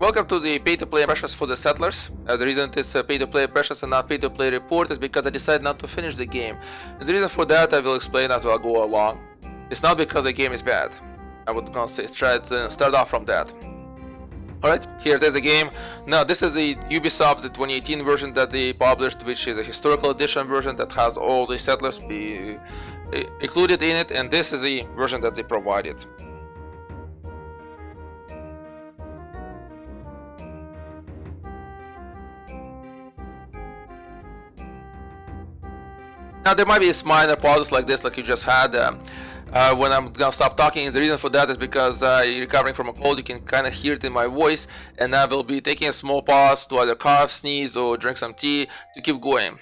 Welcome to the pay-to-play impressions for the settlers. The reason it is pay-to-play impressions and not pay-to-play report is because I decided not to finish the game. And the reason for that I will explain as I go along. It's not because the game is bad. I would gonna say start off from that. Alright, here it is the game. Now this is the Ubisoft, the 2018 version that they published, which is a historical edition version that has all the settlers included in it, and this is the version that they provided. Now there might be minor pauses like this, like you just had. When I'm gonna stop talking, the reason for that is because recovering from a cold, you can kind of hear it in my voice, and I will be taking a small pause to either cough, sneeze, or drink some tea to keep going.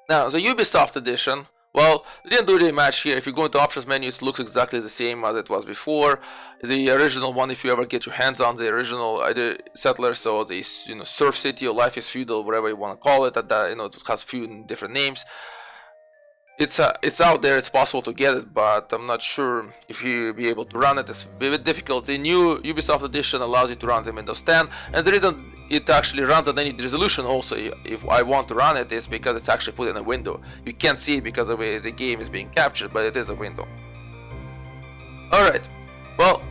Now the Ubisoft edition, well, they didn't do really much here. If you go into options menu, it looks exactly the same as it was before. The original one, if you ever get your hands on the original either Settlers or the Surf City or Life is Feudal, whatever you want to call it, that it has a few different names. It's out there, it's possible to get it, but I'm not sure if you'll be able to run it. It's a bit difficult. The new Ubisoft edition allows you to run it in Windows 10, and the reason it actually runs at any resolution also, if I want to run it, is because it's actually put in a window. You can't see it because of the way the game is being captured, but it is a window. Alright, well,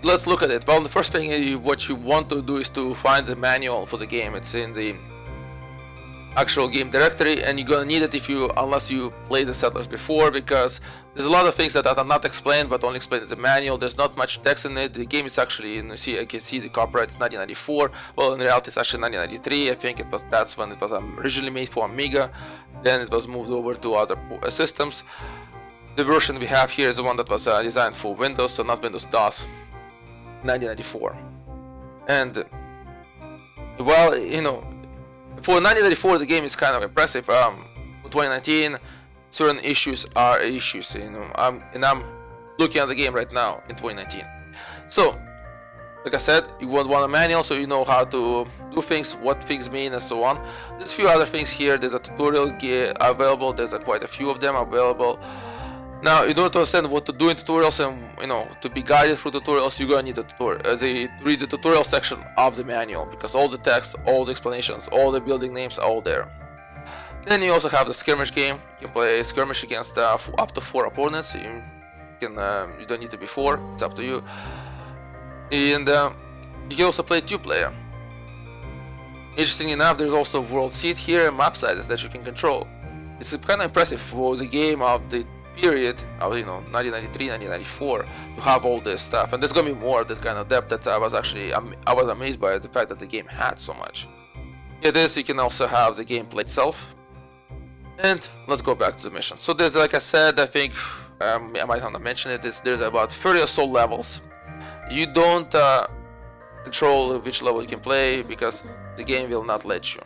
let's look at it. Well, the first thing what you want to do is to find the manual for the game. It's in the actual game directory, and you're gonna need it unless you played the Settlers before, because there's a lot of things that are not explained but only explained in the manual. There's not much text in it. The game is actually, I can see the copyright is 1994. Well, in reality it's actually 1993. I think that's when it was originally made for Amiga. Then it was moved over to other systems. The version we have here is the one that was designed for Windows, so not Windows DOS, 1994. And well, for 1994, the game is kind of impressive. For 2019, certain issues are issues. I'm looking at the game right now in 2019. So, like I said, you would want a manual so you know how to do things, what things mean, and so on. There's a few other things here. There's a tutorial available. There's quite a few of them available. Now, in order to understand what to do in tutorials and to be guided through tutorials, you're gonna need a tutorial. Read the tutorial section of the manual, because all the text, all the explanations, all the building names are all there. Then you also have the skirmish game. You can play skirmish against up to 4 opponents. You don't need to be 4. It's up to you. And you can also play 2-player. Interestingly enough, there's also world seat here and map sizes that you can control. It's kind of impressive for the game of the period of 1993, 1994 to have all this stuff, and there's gonna be more of this kind of depth that I was amazed by the fact that the game had so much. Here it is. You can also have the gameplay itself, and let's go back to the mission. So there's, like I said, I think I might want to mention it, there's about 30 or so levels. You don't control which level you can play because the game will not let you.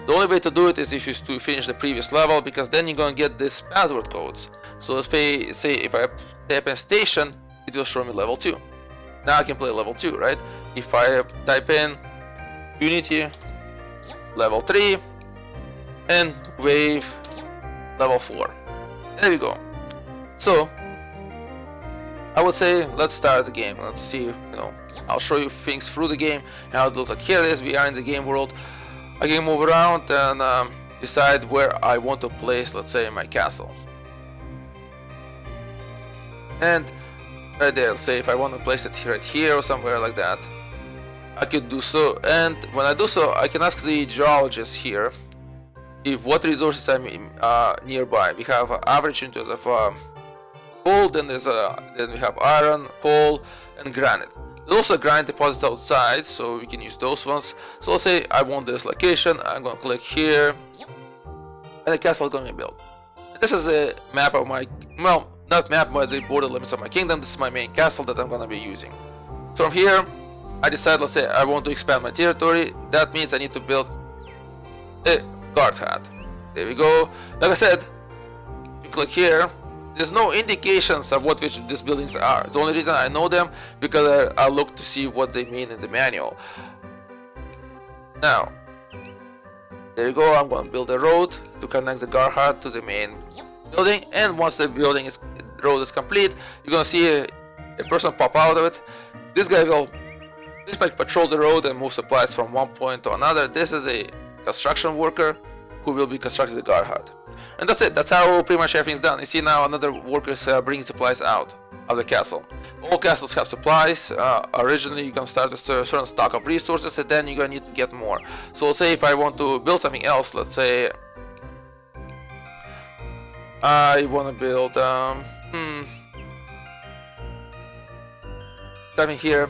The only way to do it is if you finish the previous level, because then you're gonna get these password codes. So let's say if I type in station, it will show me level 2. Now I can play level 2, right? If I type in Unity, level 3, and Wave, level 4. There we go. So I would say let's start the game. Let's see, I'll show you things through the game, how it looks like. Here it is. We are in the game world. I can move around and decide where I want to place, let's say, my castle. And right there, say if I want to place it right here or somewhere like that, I could do so. And when I do so, I can ask the geologist here what resources are nearby. We have average in terms of coal, then we have iron, coal, and granite. There's also granite deposits outside, so we can use those ones. So let's say I want this location. I'm going to click here, and the castle is going to be built. This is a map of my, well, not map, but the border limits of my kingdom. This is my main castle that I'm going to be using. So from here, I decide, let's say I want to expand my territory. That means I need to build a guard hut. There we go. Like I said, you click here. There's no indications of which these buildings are. The only reason I know them because I look to see what they mean in the manual. Now, there you go. I'm going to build a road to connect the guard hut to the main building, and once the road is complete, you're going to see a person pop out of it. This This might patrol the road and move supplies from one point to another. This is a construction worker who will be constructing the guard hut. And that's it. That's how pretty much everything's done. You see now another worker is bringing supplies out of the castle. All castles have supplies. Originally you can start with a certain stock of resources, and then you're gonna need to get more. So let's say if I want to build something else, let's say I want to build something here.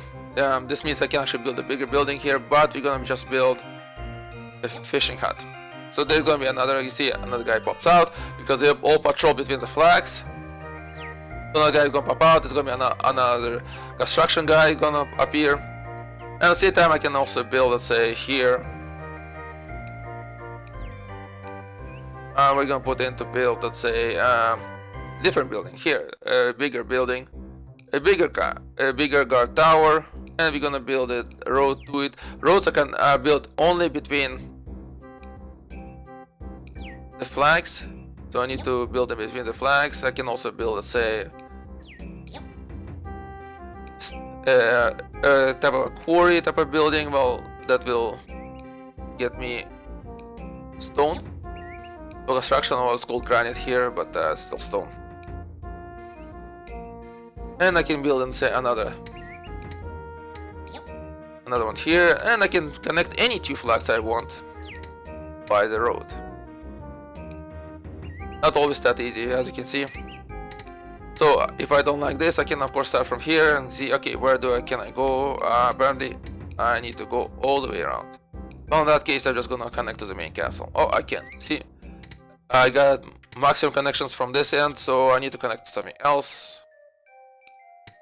This means I can actually build a bigger building here, but we're gonna just build a fishing hut. So there's gonna be another, you see another guy pops out because they all patrol between the flags. Another guy is gonna pop out. There's gonna be another construction guy gonna appear. And at the same time I can also build, let's say here. We're gonna put in to build, let's say, different building here, a bigger building, a bigger guard tower, and we're gonna build a road to it. Roads I can build only between the flags, so I need to build them between the flags. I can also build, let's say, a type of a quarry type of building. Well, that will get me stone. For construction, well, it's called granite here, but still stone. And I can build and say another one here, and I can connect any two flags I want by the road. Not always that easy, as you can see. So if I don't like this, I can of course start from here and see, okay, where can I go? Apparently I need to go all the way around. Well, in that case, I'm just gonna connect to the main castle. Oh, I can see. I got maximum connections from this end, so I need to connect to something else.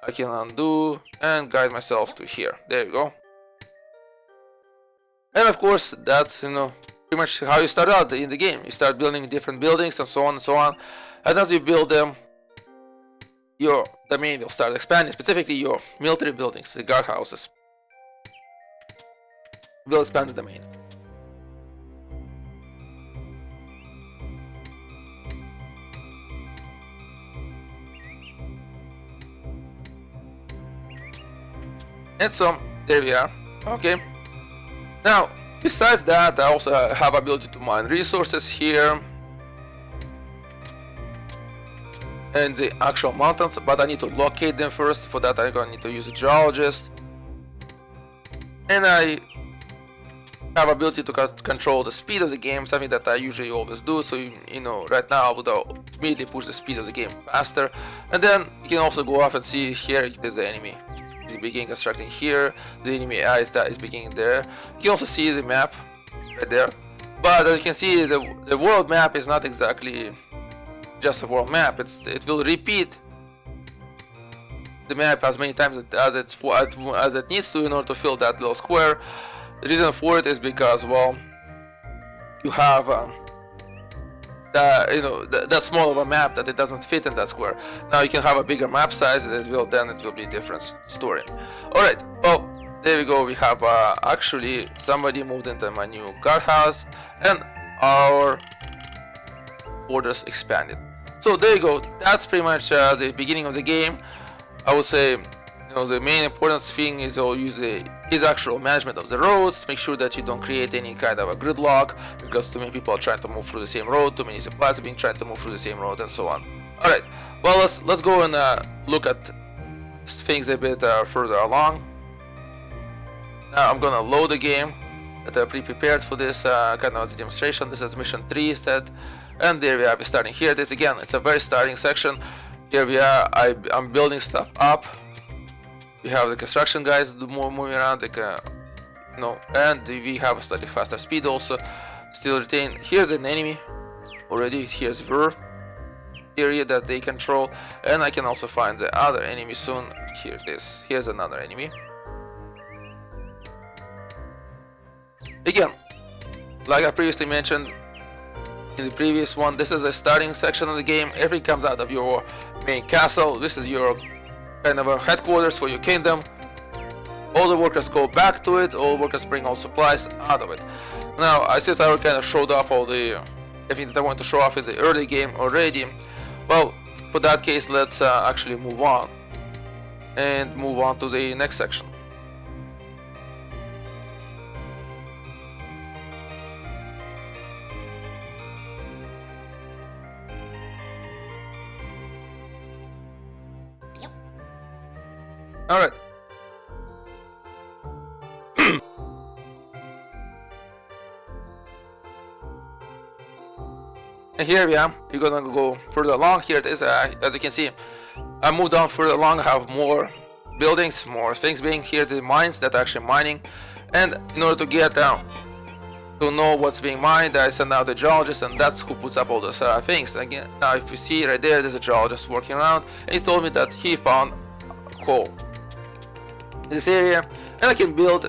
I can undo and guide myself to here. There you go. And of course, that's, you know, pretty much how you start out in the game. You start building different buildings and so on and so on. And as you build them, your domain will start expanding. Specifically, your military buildings, the guard houses, will expand the domain. And so there we are. Okay. Now, besides that, I also have ability to mine resources here and the actual mountains, but I need to locate them first. For that, I'm gonna need to use a geologist, and I have ability to control the speed of the game, something that I usually always do. So you know, right now I would immediately push the speed of the game faster, and then you can also go off and see here there's the enemy. Is beginning constructing here, the enemy is beginning there. You can also see the map right there, but as you can see, the world map is not exactly just a world map. It will repeat the map as many times as it needs to in order to fill that little square. The reason for it is because, well, you have that small of a map that it doesn't fit in that square. Now you can have a bigger map size, and it will be a different story. Alright, well, there we go. We have actually somebody moved into my new guardhouse, and our borders expanded. So there you go. That's pretty much the beginning of the game. I would say, you know, the main important thing is actual management of the roads, to make sure that you don't create any kind of a gridlock, because too many people are trying to move through the same road, too many supplies are being trying to move through the same road, and so on. All right, well, let's go and look at things a bit further along. Now I'm gonna load the game that I pre-prepared for this kind of demonstration. This is mission 3 instead, and there we are. We're starting here. This again, it's a very starting section. Here we are. I'm building stuff up. We have the construction guys moving around, like, you know, and we have a slightly faster speed also. Still retain. Here's an enemy already. Here's Ver area that they control, and I can also find the other enemy soon. Here it is. Here's another enemy. Again, like I previously mentioned in the previous one, this is the starting section of the game. Everything comes out of your main castle. This is your kind of a headquarters for your kingdom. All the workers go back to it. All workers bring all supplies out of it. Now, since I already kind of showed off all the everything that I want to show off in the early game already, well, for that case, let's actually move on and move on to the next section. And here we are. You're gonna go further along. Here it is. As you can see, I moved on further along. I have more buildings, more things being here. The mines that are actually mining, and in order to get down to know what's being mined, I send out the geologist, and that's who puts up all those things. Again, now if you see right there, there's a geologist working around, and he told me that he found coal in this area, and I can build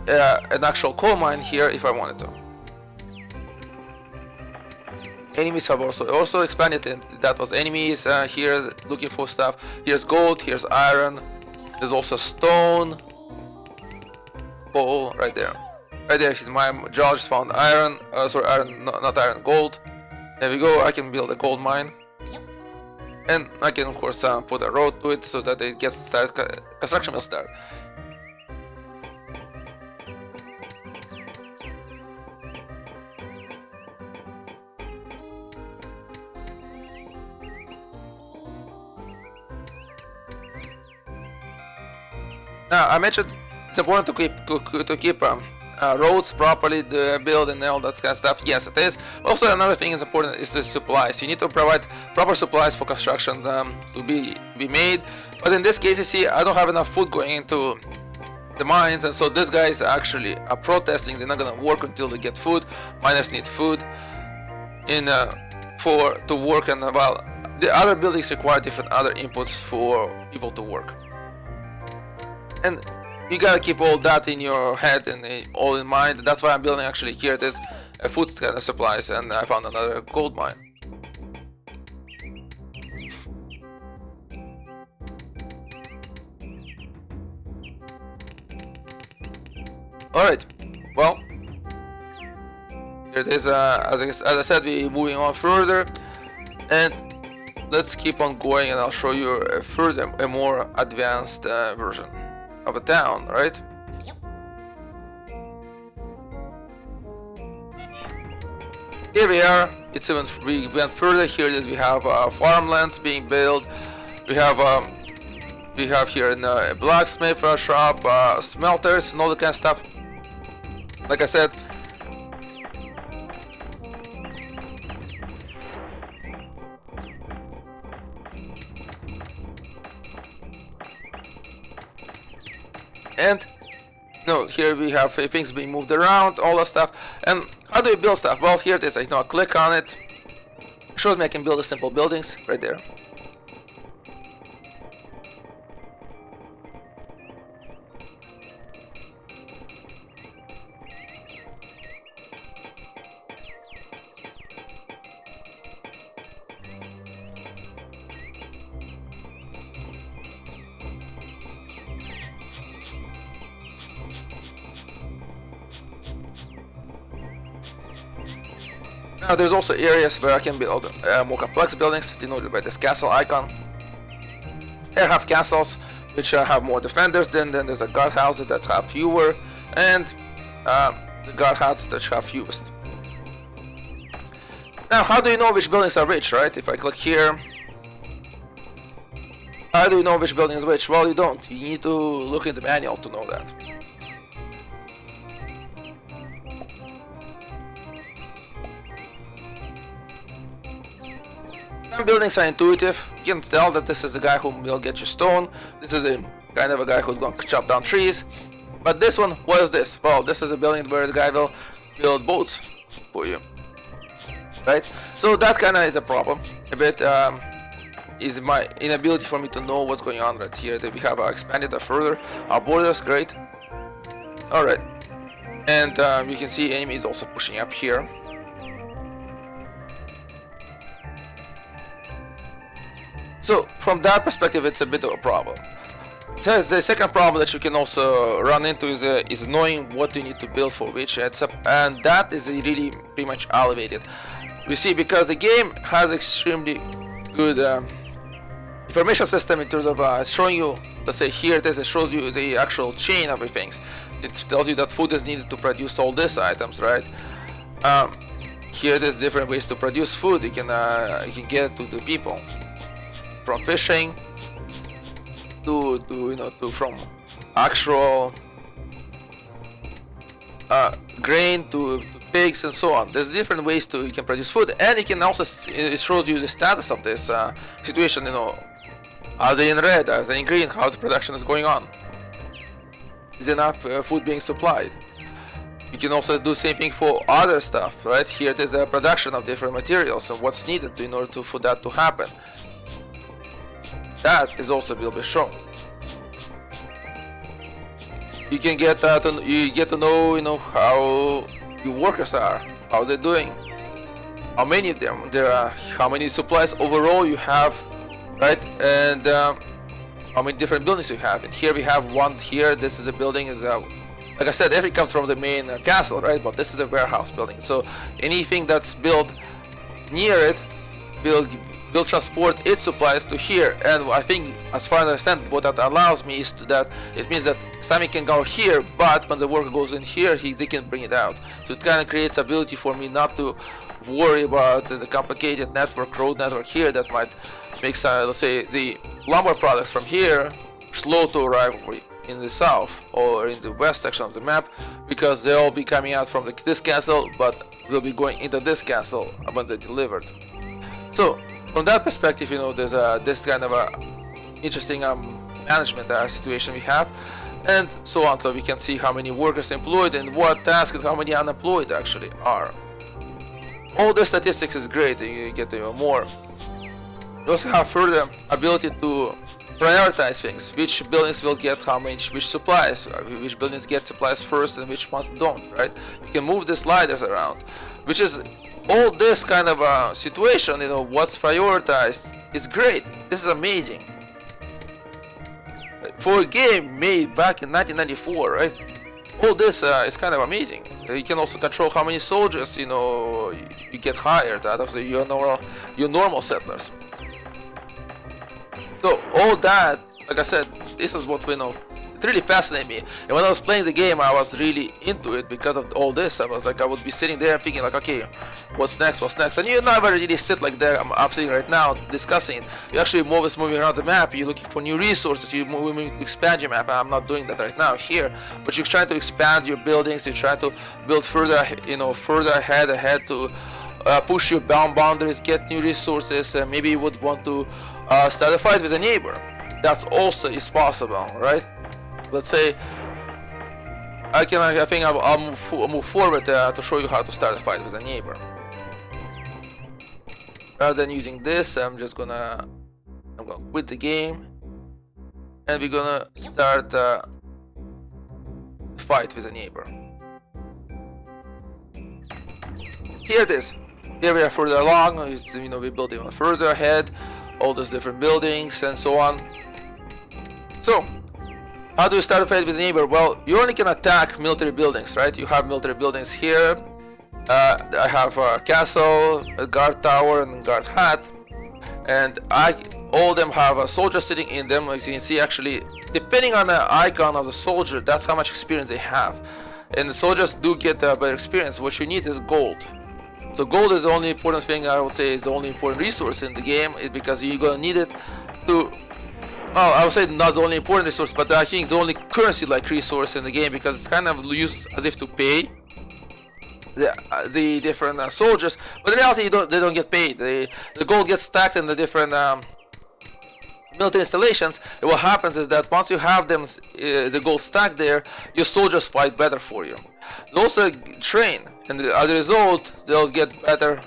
an actual coal mine here if I wanted to. Enemies have also expanded, and that was enemies here looking for stuff. Here's gold, here's iron, there's also stone, coal right there. Right there, my geologist found iron, sorry, iron, not iron, gold. There we go, I can build a gold mine. And I can, of course, put a road to it so that it gets started, construction will start. Now, I mentioned it's important to keep roads properly built and all that kind of stuff. Yes, it is. Also, another thing is important is the supplies. You need to provide proper supplies for constructions to be made. But in this case, you see, I don't have enough food going into the mines, and so these guys actually are protesting. They're not gonna work until they get food. Miners need food to work, and well, the other buildings require different other inputs for people to work. And you gotta keep all that in your head and all in mind. That's why I'm building actually here. There's a food kind of supplies, and I found another gold mine. Alright, well, here it is. As I said, we're moving on further, and let's keep on going, and I'll show you a more advanced version of a town, right? Yep. Here we are. We went further. Here it is. We have farmlands being built. We have here a blacksmith shop, smelters, and all that kind of stuff. Like I said, and no, here we have things being moved around, all that stuff. And how do you build stuff? Well, here it is. I click on it. It shows me I can build a simple buildings right there. Now there's also areas where I can build more complex buildings, denoted by this castle icon. Here I have castles which have more defenders, then there's a guardhouses that have fewer, and the guardhouses that have fewest. Now, how do you know which buildings are which, right? If I click here, how do you know which building is which? Well, you don't. You need to look in the manual to know that. Some buildings are intuitive. You can tell that this is the guy who will get you stone. This is a kind of a guy who's going to chop down trees. But this one, what is this? Well, this is a building where the guy will build boats for you, right? So that kind of is a problem. A bit is my inability for me to know what's going on right here. That we have expanded that further. Our borders, great. All right, and you can see enemies also pushing up here. So from that perspective, it's a bit of a problem. So the second problem that you can also run into is knowing what you need to build for which, and that is really pretty much elevated. You see, because the game has extremely good information system in terms of showing you, let's say here it is, it shows you the actual chain of things. It tells you that food is needed to produce all these items, right? Here there's different ways to produce food. You can get it to the people. From fishing from actual grain to pigs and so on. There's different ways to you can produce food, and it can also it shows you the status of this situation. You know, are they in red? Are they in green? How the production is going on? Is enough food being supplied? You can also do the same thing for other stuff, right? Here there's a production of different materials and what's needed in order for that to happen. That is also will be shown. You can get to know how your workers are, how they're doing, how many of them there are, how many supplies overall you have, right? And how many different buildings you have. And here we have one here. This is a building is like I said, everything comes from the main castle, right? But this is a warehouse building. So anything that's built near it will transport its supplies to here. And I think, as far as I understand, what that allows me is that it means that Sammy can go here, but when the worker goes in here, they can bring it out. So it kind of creates ability for me not to worry about the complicated road network here that might make, let's say, the lumber products from here slow to arrive in the south or in the west section of the map, because they'll be coming out from this castle, but they'll be going into this castle when they're delivered. So from that perspective, you know, there's this kind of a interesting management situation we have, and so on. So we can see how many workers employed and what tasks and how many unemployed actually are. All the statistics is great, and you get even more. You also have further ability to prioritize things, which buildings will get how much, which supplies, which buildings get supplies first and which ones don't, right? You can move the sliders around, which is all this kind of a situation, you know, what's prioritized is great. This is amazing. For a game made back in 1994, right? All this is kind of amazing. You can also control how many soldiers, you know, you get hired out of your normal settlers. So all that, like I said, this is what we know. It really fascinated me. And when I was playing the game, I was really into it because of all this. I was like, I would be sitting there thinking like, okay, what's next? What's next? And you never really sit like there. I'm sitting right now discussing it. You actually always moving around the map. You're looking for new resources. You're moving to expand your map. I'm not doing that right now here, but you're trying to expand your buildings. You're trying to build further, you know, further ahead to push your boundaries, get new resources. Maybe you would want to start a fight with a neighbor. That's also is possible, right? Let's say I think I'll move forward to show you how to start a fight with a neighbor. Rather than using this, I'm gonna quit the game, and we're gonna start a fight with a neighbor. Here it is. Here we are further along. You know, we build even further ahead. All those different buildings and so on. So, how do you start a fight with a neighbor? Well, you only can attack military buildings, right? You have military buildings here. I have a castle, a guard tower, and a guard hat, and all of them have a soldier sitting in them. As you can see, actually, depending on the icon of the soldier, that's how much experience they have. And the soldiers do get a better experience. What you need is gold. So gold is the only important thing, I would say, is the only important resource in the game, is because you're gonna need it to, well, I would say not the only important resource, but I think the only currency-like resource in the game, because it's kind of used as if to pay the different soldiers, but in reality they don't get paid. The gold gets stacked in the different military installations, and what happens is that once you have them, the gold stacked there, your soldiers fight better for you. They also train, and as a result, they'll get better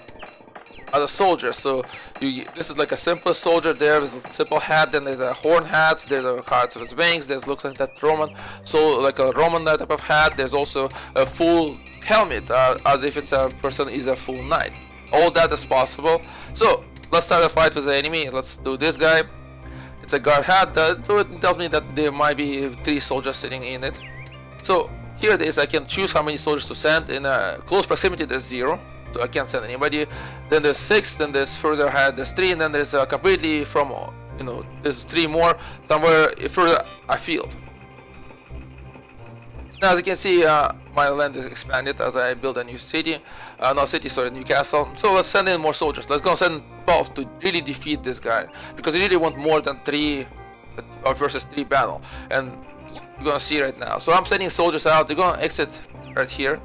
as a soldier. So this is like a simple soldier there with a simple hat. Then there's a horn hats. There's a hearts with wings. There's looks like that Roman, so like a Roman type of hat. There's also a full helmet, as if it's a person is a full knight. All that is possible. So let's start a fight with the enemy. Let's do this guy. It's a guard hat. So it tells me that there might be 3 soldiers sitting in it. So here it is. I can choose how many soldiers to send. In close proximity, there's 0, so I can't send anybody. Then there's 6. Then there's further ahead, there's 3, and then there's completely from, you know, there's 3 more somewhere further afield. Now, as you can see, my land is expanded as I build a new city. New castle. So let's send in more soldiers. Let's go send 12 to really defeat this guy, because we really want more than 3 versus 3 battle. And you're gonna see right now. So I'm sending soldiers out. They're gonna exit right here.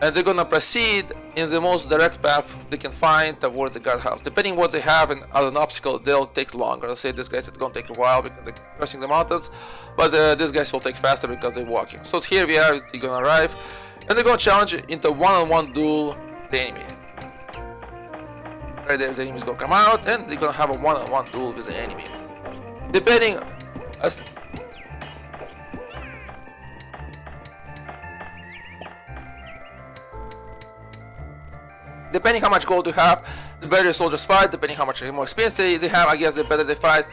and they're gonna proceed in the most direct path they can find towards the guardhouse. Depending what they have as an obstacle, they'll take longer. Let's say this guy's gonna take a while because they're crossing the mountains, but these guys will take faster because they're walking. So here we are, they're gonna arrive, and they're gonna challenge into one-on-one duel the enemy. Right there, the enemy's gonna come out, and they're gonna have a one-on-one duel with the enemy. Depending depending how much gold you have, the better soldiers fight. Depending how much more experience they have, I guess the better they fight.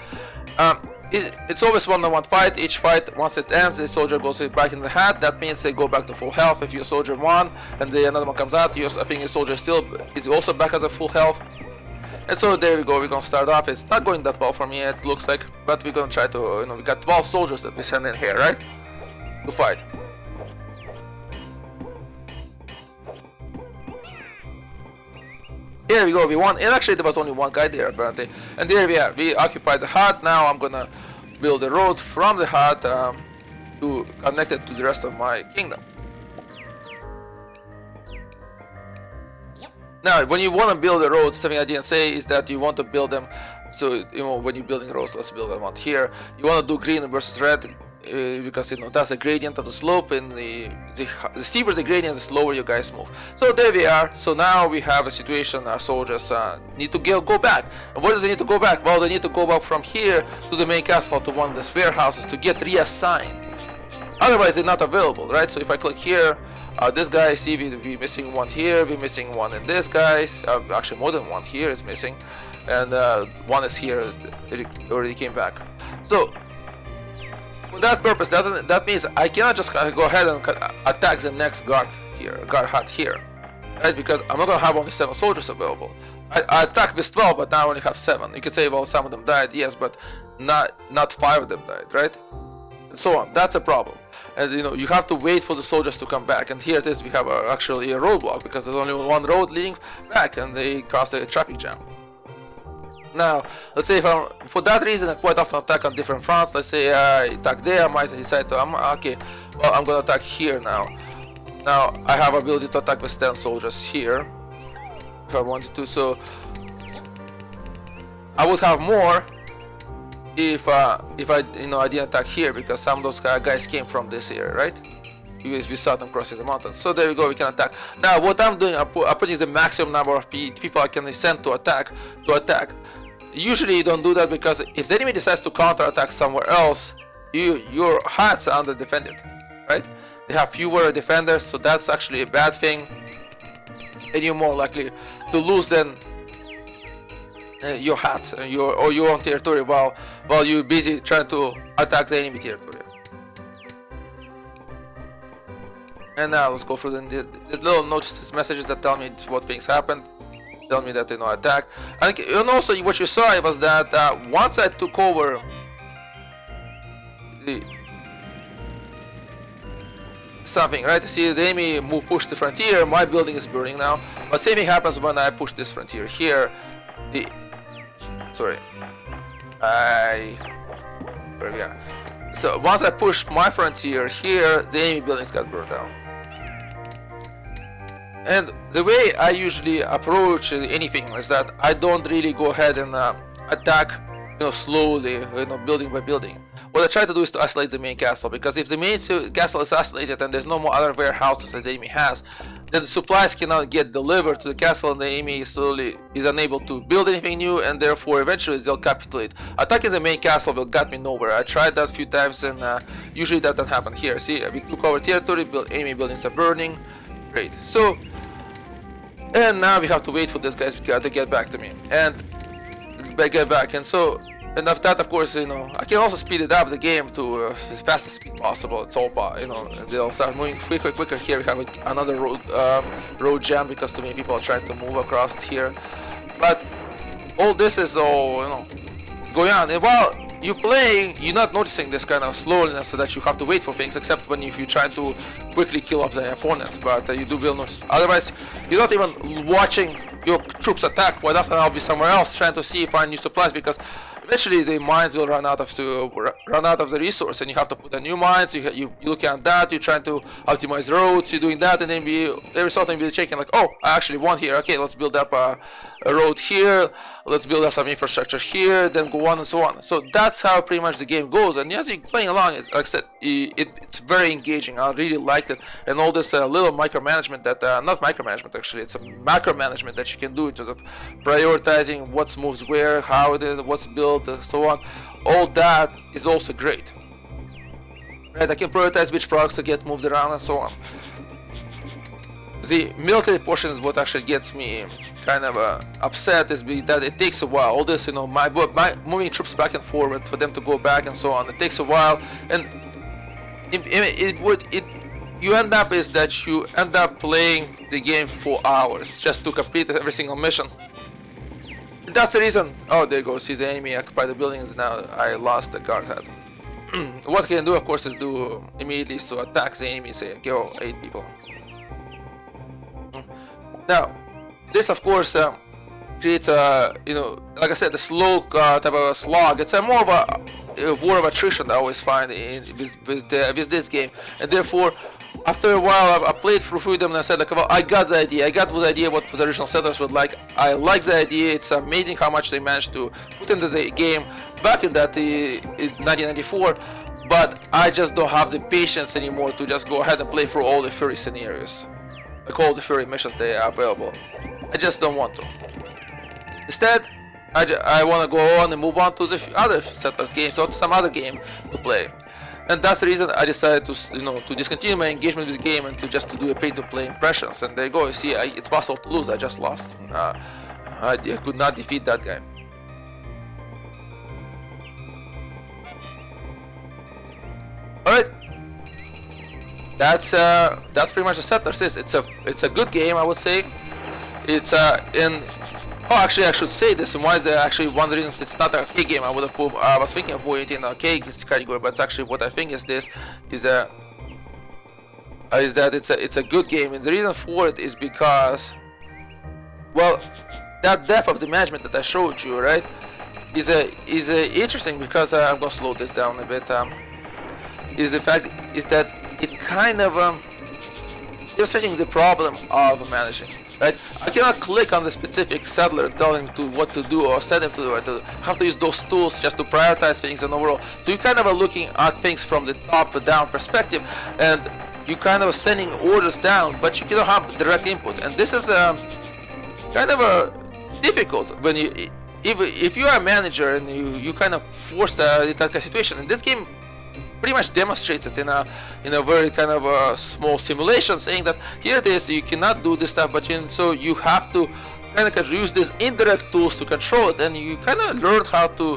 It's always one-on-one fight. Each fight, once it ends, the soldier goes back in the hat. That means they go back to full health. If your soldier won and another one comes out, I think your soldier is also back at a full health. And so there we go. We're gonna start off. It's not going that well for me, it looks like, but we're gonna try to. We got 12 soldiers that we send in here, right, to fight. Here we go, we won, and actually there was only one guy there apparently. And there we are, we occupied the hut. Now I'm gonna build a road from the hut to connect it to the rest of my kingdom. Now, when you want to build a road, something I didn't say is that you want to build them. So, when you're building roads, let's build one here. You want to do green versus red because that's the gradient of the slope, and the steeper the gradient, the slower you guys move. So there we are. So now we have a situation. Our soldiers need to go back. And where do they need to go back? Well, they need to go back from here to the main castle to one of the warehouses to get reassigned. Otherwise, they're not available, right? So if I click here. This guy, see, we're missing one here, we're missing one in this guy's, actually more than one here is missing, and one is here, it already came back. So, for that purpose, that means I cannot just go ahead and attack the next guard hut here, right, because I'm not going to have only 7 soldiers available. I attacked with 12, but now I only have 7. You could say, well, some of them died, yes, but not 5 of them died, right, and so on. That's a problem. And you have to wait for the soldiers to come back. And here it is, we have actually a roadblock because there's only one road leading back, and they cross a traffic jam. Now, let's say for that reason I quite often attack on different fronts. Let's say I attack there, I might decide to okay, well, I'm gonna attack here now. Now I have ability to attack with 10 soldiers here if I wanted to. So I would have more if I didn't attack here, because some of those guys came from this area, right? We saw them crossing the mountains. So there we go, we can attack. Now what I'm doing, I'm putting the maximum number of people I can send to attack. Usually you don't do that, because if the enemy decides to counter-attack somewhere else, your huts are under-defended, right? They have fewer defenders, so that's actually a bad thing, and you're more likely to lose than your hats or your own territory while you're busy trying to attack the enemy territory. And now let's go through the little notices, messages that tell me what things happened, tell me that I attacked. And also what you saw was that once I took over something, right? See, the enemy pushed the frontier, my building is burning now, but same thing happens when I push this frontier here. Where we are. So once I push my frontier here, the enemy buildings got burned down. And the way I usually approach anything is that I don't really go ahead and attack, slowly, building by building. What I try to do is to isolate the main castle, because if the main castle is isolated and there's no more other warehouses that the enemy has, then the supplies cannot get delivered to the castle, and the enemy slowly is unable to build anything new, and therefore eventually they'll capitulate. Attacking the main castle will get me nowhere. I tried that a few times, and usually that doesn't happen here. See, we took over territory, enemy buildings are burning. Great. So, and now we have to wait for this guys to get back to me and get back. And so, and after that, of course, I can also speed it up the game to as fast as speed possible. It's all, they'll start moving quicker. Here we have another road jam because too many people are trying to move across here. But all this is all, going on. And while you're playing, you're not noticing this kind of slowness, so that you have to wait for things, except if you're trying to quickly kill off the opponent. But you will notice. Otherwise, you're not even watching your troops attack. Quite often I'll be somewhere else trying to see if I need supplies, because eventually the mines will run out of the resource, and you have to put a new mines. You look at that, you're trying to optimize roads, you're doing that, and then every so often you'll be checking like, oh, I actually want here. Okay, let's build up a road here. Let's build up some infrastructure here. Then go on and so on. So that's how pretty much the game goes. And as you're playing along, like I said, it's very engaging. I really liked it, and all this little micromanagement that not micromanagement actually, it's a macro management that you can do in terms of prioritizing what moves where, how it is, what's built, so on. All that is also great. Right, I can prioritize which products to get moved around and so on. The military portion is what actually gets me kind of upset, is that it takes a while. All this, my moving troops back and forward for them to go back and so on. It takes a while, and you end up is that you end up playing the game for hours just to complete every single mission. That's the reason. Oh, there goes. See the enemy occupy the buildings. Now I lost the guard head. What I can do, of course, is do immediately to attack the enemy. Say, go 8 people. Now, this of course creates a, like I said, a slow type of a slog. It's a more of a war of attrition that I always find with this game, and therefore, after a while, I played through Freedom and I said, like, well, I got the idea. I got the idea what the original settlers would like. I like the idea. It's amazing how much they managed to put into the game back in that in 1994. But I just don't have the patience anymore to just go ahead and play through all the Fury scenarios, like all the Fury missions that are available. I just don't want to. Instead, I want to go on and move on to the other settlers games or to some other game to play. And that's the reason I decided to, to discontinue my engagement with the game and to do a pay-to-play impressions. And there you go. You see, it's possible to lose. I just lost. I could not defeat that guy. All right. That's pretty much the Settlers. It's a good game, I would say. It's Oh, actually, I should say this, and why is actually one of the reasons it's not an arcade game. I was thinking of putting it in the arcade category, but it's actually what I think is that it's a good game, and the reason for it is because, well, that depth of the management that I showed you, right, is interesting because I'm gonna slow this down a bit. Is that it kind of illustrating the problem of managing. Right? I cannot click on the specific settler and tell him what to do or set him to do. I have to use those tools just to prioritize things in overall. So you kind of are looking at things from the top down perspective, and you kind of sending orders down, but you cannot have direct input. And this is kind of difficult when if you are a manager and you kind of force that kind of situation. And this game pretty much demonstrates it in a very kind of a small simulation, saying that here it is, you cannot do this stuff, but so you have to kind of use these indirect tools to control it, and you kind of learn how to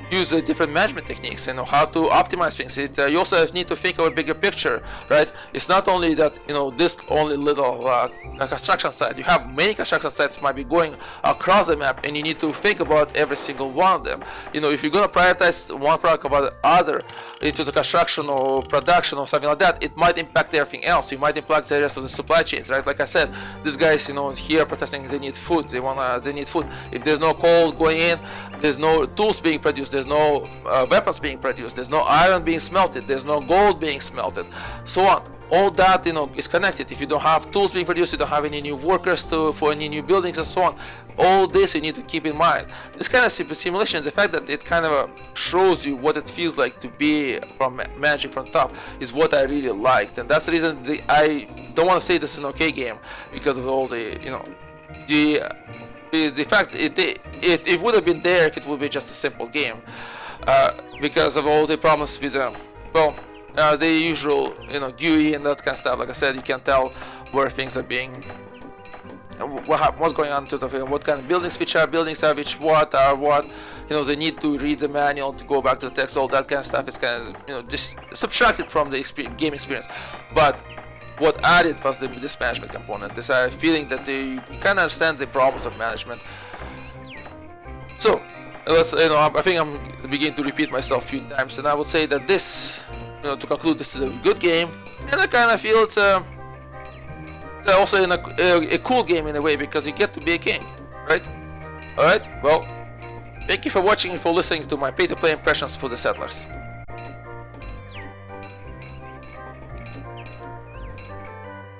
use different management techniques, how to optimize things. You also need to think of a bigger picture, right? It's not only that this only little construction site. You have many construction sites might be going across the map, and you need to think about every single one of them. If you're gonna prioritize one product over the other into the construction or production or something like that, it might impact everything else. You might impact the rest of the supply chains, right? Like I said, these guys, here protesting, they need food. They need food. If there's no coal going in, there's no tools being produced. There's no weapons being produced. There's no iron being smelted. There's no gold being smelted. So on. All that is connected. If you don't have tools being produced, you don't have any new workers for any new buildings and so on. All this you need to keep in mind. This kind of simulation, the fact that it kind of shows you what it feels like to be from managing from top, is what I really liked, and that's the reason I don't want to say this is an okay game, because of all the the fact it would have been there if it would be just a simple game, because of all the problems with the usual GUI and that kind of stuff. Like I said, you can tell where things are being, what's going on in terms of what kind of buildings, which are buildings are which, what are what. They need to read the manual to go back to the text. All that kind of stuff is kind of just subtracted from the game experience. But what added was this management component. This feeling that you kind of understand the problems of management. So let's I think I'm beginning to repeat myself a few times, and I would say that this, to conclude, this is a good game, and I kind of feel it's also a cool game in a way, because you get to be a king, right? All right. Well, Thank you for watching and for listening to my pay-to-play impressions for The Settlers.